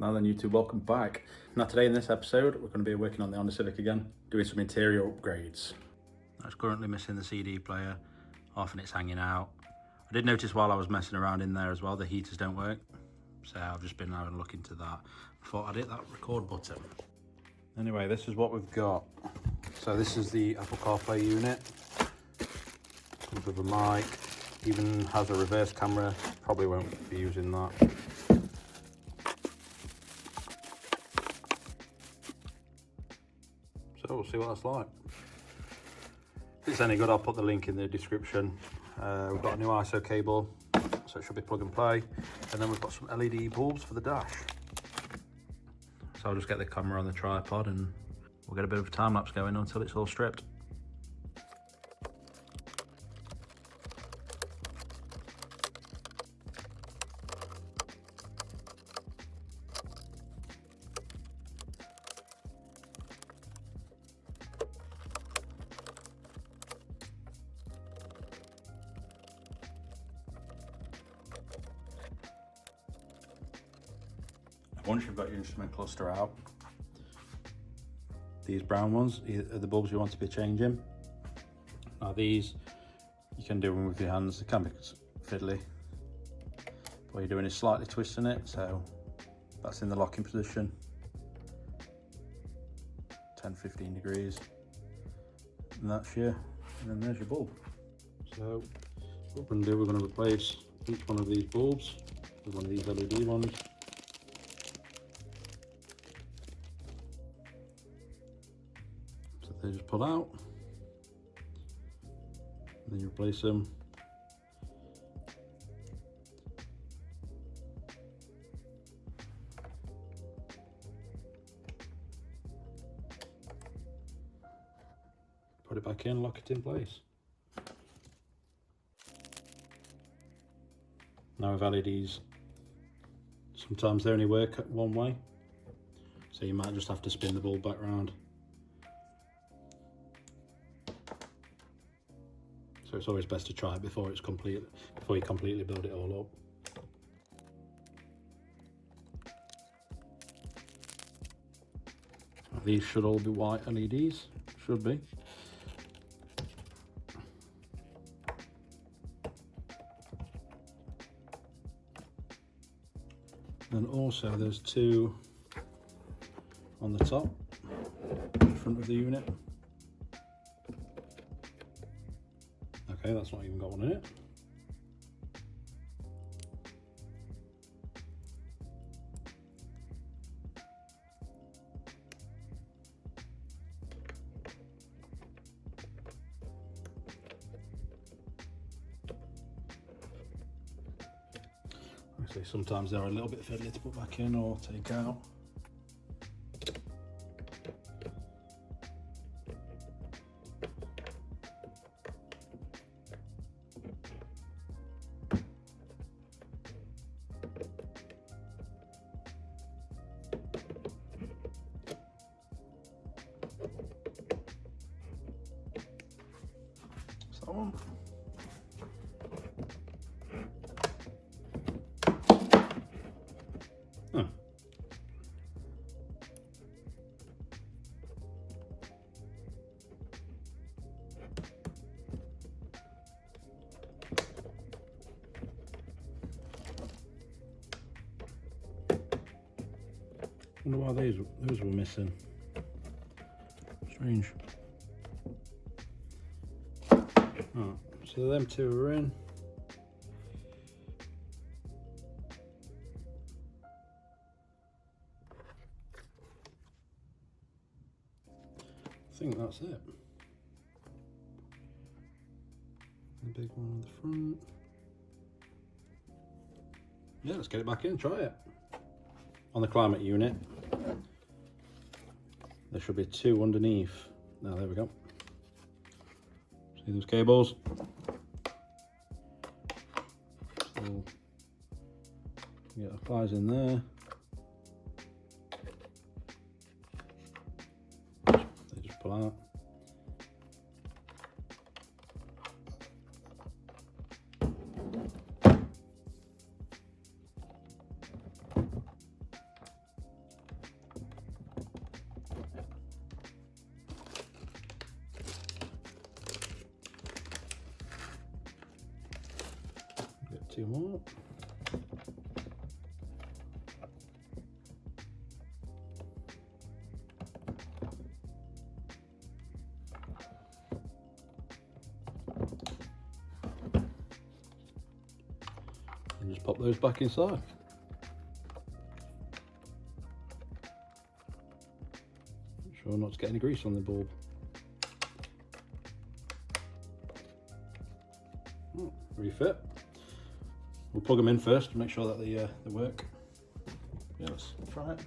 Now then YouTube, welcome back. Now today in this episode, we're going to be working on the Honda Civic again, doing some interior upgrades. It's currently missing the CD player, often it's hanging out. I did notice while I was messing around in there as well, the heaters don't work. So I've just been having a look into that. I thought I'd hit that record button. Anyway, this is what we've got. So this is the Apple CarPlay unit. Comes with a mic, even has a reverse camera. Probably won't be using that. So we'll see what that's like. If it's any good, I'll put the link in the description. We've got a new ISO cable, so it should be plug and play. And then we've got some LED bulbs for the dash. So I'll just get the camera on the tripod and we'll get a bit of a time lapse going until it's all stripped. Once you've got your instrument cluster out, these brown ones are the bulbs you want to be changing. Now these, you can do them with your hands, they can be fiddly. What you're doing is slightly twisting it, so that's in the locking position. 10-15 degrees. And that's and then there's your bulb. So what we're going to do, we're going to replace each one of these bulbs with one of these LED ones. They just pull out, and then you replace them. Put it back in, lock it in place. Now with LEDs, sometimes they only work one way, so you might just have to spin the bulb back round. So it's always best to try it before you completely build it all up. These should all be white LEDs, should be. Then also there's two on the top, in front of the unit. Okay, that's not even got one in it. Actually, sometimes they're a little bit fiddly to put back in or take out. So wonder why those were missing. Strange. Oh, so them two are in. I think that's it. The big one on the front. Yeah, let's get it back in, try it. On the climate unit, there should be two underneath. Now, there we go. See those cables? So, get the pliers in there. They just pull out. 2 more. And just pop those back inside. Make sure not to get any grease on the bulb. Refit. We'll plug them in first to make sure that they work. Yeah, let's try it.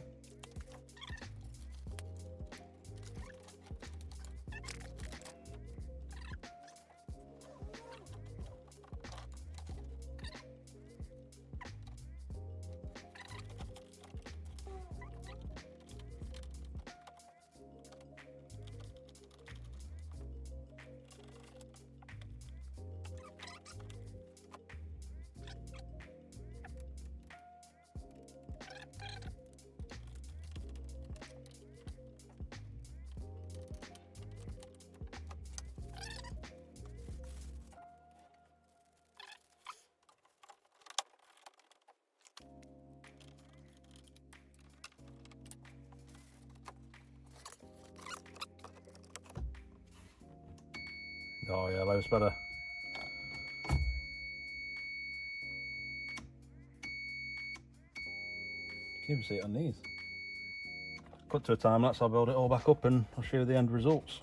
Oh yeah, loads better. You can even see it on these. Cut to a time lapse, I'll build it all back up and I'll show you the end results.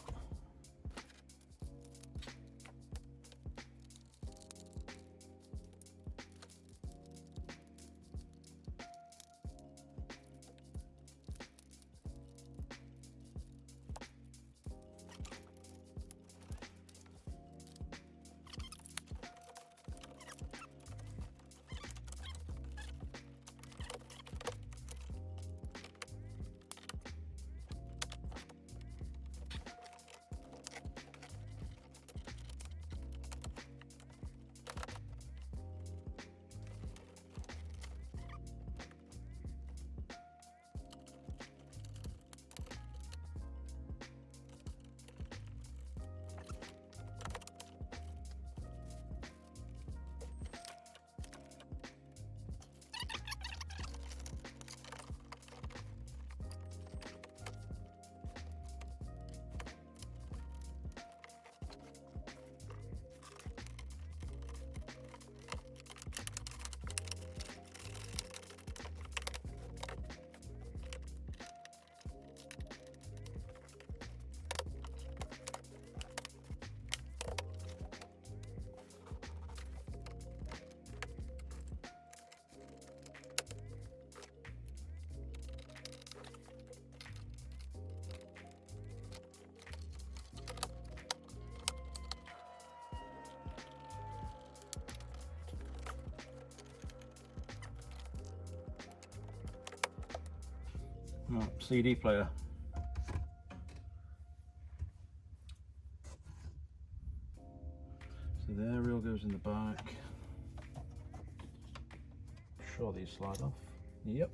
Right, CD player. So the aerial goes in the back. Sure these slide off. Yep.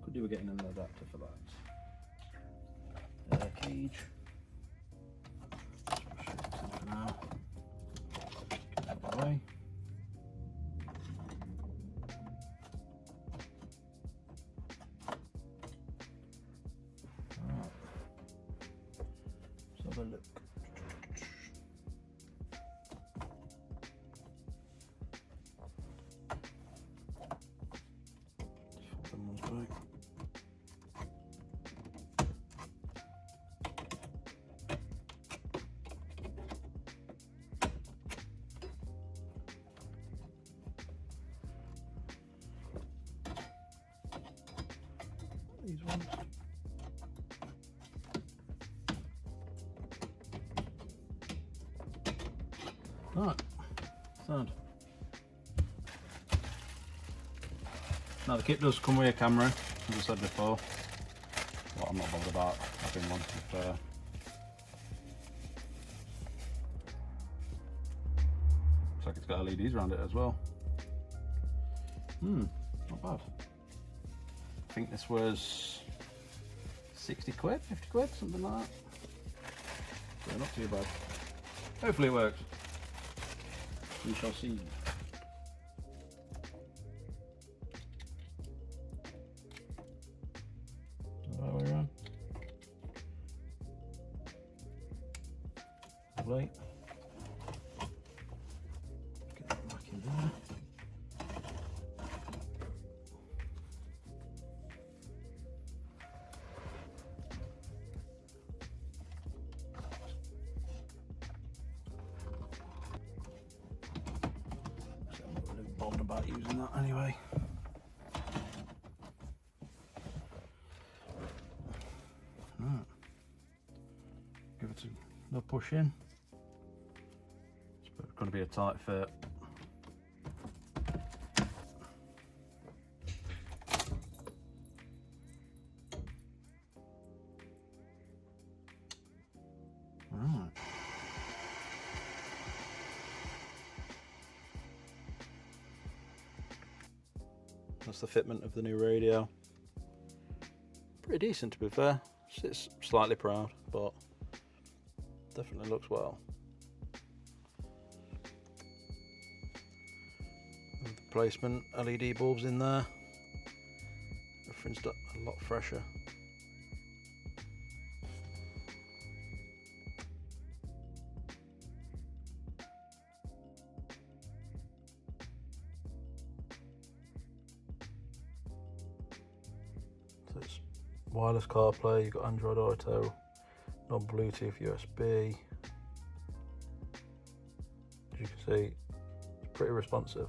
Could do with getting an adapter for that. Air cage. For now. Get it out of the way. Let's have a look. These ones. Right, sound. Now the kit does come with a camera, as I said before. What I'm not bothered about having one, to be fair. Looks like it's got LEDs around it as well. Not bad. I think this was 60 quid, 50 quid, something like that. So not too bad. Hopefully it works. We shall see. CarPlay. Get that back in there. I'm not really bothered about using that anyway. Right. Give it a push in. It's going to be a tight fit. Right. That's the fitment of the new radio. Pretty decent, to be fair. It's slightly proud, but definitely looks well. And the placement, LED bulbs in there. Everything's a lot fresher. So it's wireless CarPlay, you've got Android Auto, non-Bluetooth USB. As you can see, it's pretty responsive.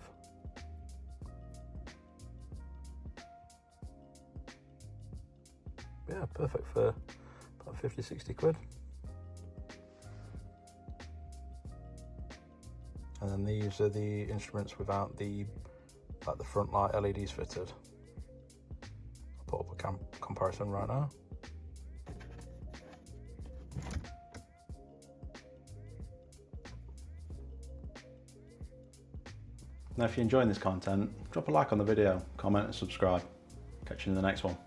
Yeah, perfect for about 50-60 quid. And then these are the instruments without the front light LEDs fitted. I'll put up a comparison right now. Now if you're enjoying this content, drop a like on the video, comment and subscribe. Catch you in the next one.